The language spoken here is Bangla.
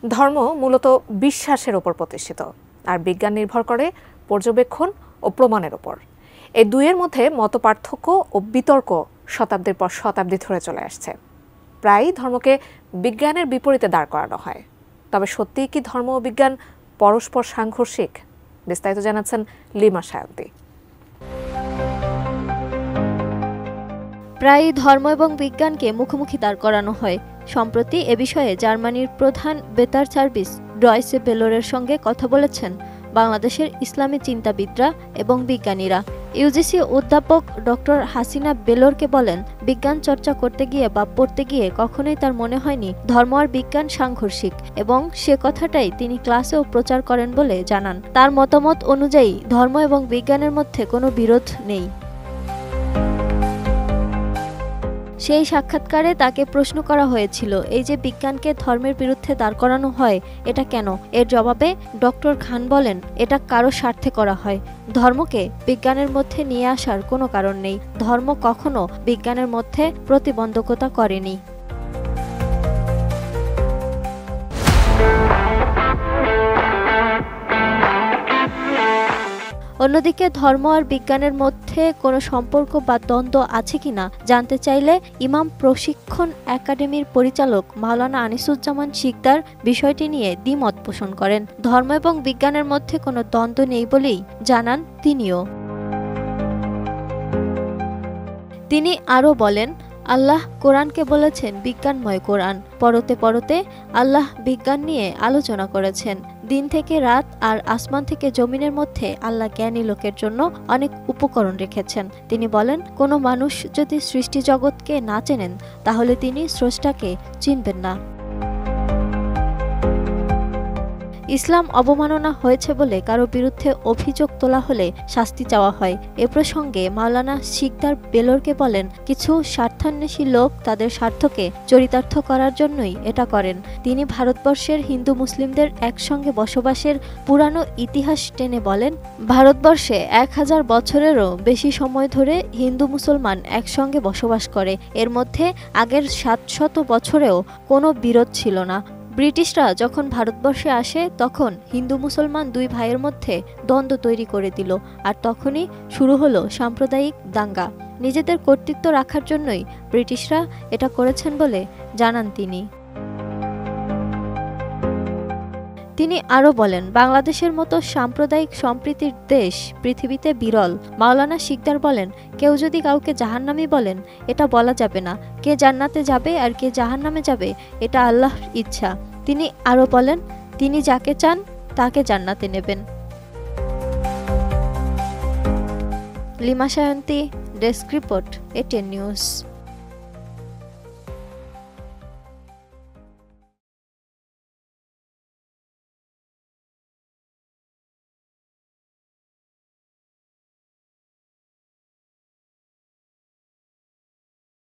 ধর্ম মূলত বিশ্বাসের উপর প্রতিষ্ঠিত, আর বিজ্ঞান নির্ভর করে পর্যবেক্ষণ ও প্রমাণের উপর। এই দুইয়ের মধ্যে মতপার্থক্য ও বিতর্ক শতাব্দীর পর শতাব্দী ধরে চলে আসছে। প্রায়ই ধর্মকে বিজ্ঞানের বিপরীতে দাঁড় করানো হয়। তবে সত্যিই কি ধর্ম ও বিজ্ঞান পরস্পর সাংঘর্ষিক? বিস্তারিত জানাচ্ছেন লিমা সায়ন্তী। প্রায়ই ধর্ম এবং বিজ্ঞানকে মুখোমুখি দাঁড় করানো হয়। সম্প্রতি এ বিষয়ে জার্মানির প্রধান বেতার সার্ভিস ডয়েচে ভেলের সঙ্গে কথা বলেছেন বাংলাদেশের ইসলামী চিন্তাবিদরা এবং বিজ্ঞানীরা। ইউজিসি অধ্যাপক ডক্টর হাসিনা বেলোরকে বলেন, বিজ্ঞান চর্চা করতে গিয়ে বা পড়তে গিয়ে কখনোই তার মনে হয়নি ধর্ম আর বিজ্ঞান সাংঘর্ষিক, এবং সে কথাটাই তিনি ক্লাসেও প্রচার করেন বলে জানান। তার মতামত অনুযায়ী ধর্ম এবং বিজ্ঞানের মধ্যে কোনো বিরোধ নেই। সেই সাক্ষাৎকারে তাকে প্রশ্ন করা হয়েছিল, এই যে বিজ্ঞানকে ধর্মের বিরুদ্ধে দাঁড় করানো হয়, এটা কেন? এর জবাবে ডক্টর খান বলেন, এটা কারো স্বার্থে করা হয়। ধর্মকে বিজ্ঞানের মধ্যে নিয়ে আসার কোনো কারণ নেই। ধর্ম কখনো বিজ্ঞানের মধ্যে প্রতিবন্ধকতা করেনি। অন্যদিকে ধর্ম আর বিজ্ঞানের মধ্যে কোনো সম্পর্ক বা দ্বন্দ্ব আছে কিনা জানতে চাইলে ইমাম প্রশিক্ষণ একাডেমির পরিচালক মাওলানা আনিসুজ্জামান শিকদার বিষয়টি নিয়ে দ্বিমত পোষণ করেন। ধর্ম এবং বিজ্ঞানের মধ্যে কোনো দ্বন্দ্ব নেই বলেই জানান তিনিও। তিনি আরও বলেন, আল্লাহ কোরআনকে বলেছেন বিজ্ঞানময় কোরআন। পরতে পরতে আল্লাহ বিজ্ঞান নিয়ে আলোচনা করেছেন। দিন থেকে রাত আর আসমান থেকে জমিনের মধ্যে আল্লাহ জ্ঞানী লোকের জন্য অনেক উপকরণ রেখেছেন। তিনি বলেন, কোনো মানুষ যদি সৃষ্টি জগৎকে না চেনেন তাহলে তিনি স্রষ্টাকে চিনবেন না। ইসলাম অবমাননা হয়েছে বলে কারো বিরুদ্ধে অভিযোগ তোলা হলে শাস্তি চাওয়া হয়। এ প্রসঙ্গে মাওলানা শিকদার বেলোরকে বলেন, কিছু স্বার্থান্বেষী লোক তাদের স্বার্থকে চরিতার্থ করার জন্যই এটা করেন। তিনি ভারতবর্ষের হিন্দু মুসলিমদের একসঙ্গে বসবাসের পুরানো ইতিহাস টেনে বলেন, ভারতবর্ষে 1000 বছরেরও বেশি সময় ধরে হিন্দু মুসলমান একসঙ্গে বসবাস করে। এর মধ্যে আগের 700 বছরেও কোনো বিরোধ ছিল না। ব্রিটিশরা যখন ভারতবর্ষে আসে তখন হিন্দু মুসলমান দুই ভাইয়ের মধ্যে দ্বন্দ্ব তৈরি করে দিল, আর তখনই শুরু হলো সাম্প্রদায়িক দাঙ্গা। নিজেদের কর্তৃত্ব রাখার জন্যই ব্রিটিশরা এটা করেছেন বলে জানান তিনি। তিনি আরও বলেন, বাংলাদেশের মতো সাম্প্রদায়িক সম্প্রীতির দেশ পৃথিবীতে বিরল। মাওলানা শিকদার বলেন, কেউ যদি কাউকে জাহান্নামী বলেন, এটা বলা যাবে না। কে জান্নাতে যাবে আর কে জাহান্নামে যাবে এটা আল্লাহর ইচ্ছা। তিনি আরও বলেন, তিনি যাকে চান তাকে জান্নাতে নেবেন। Lima Sayanti, desk report, ATN news.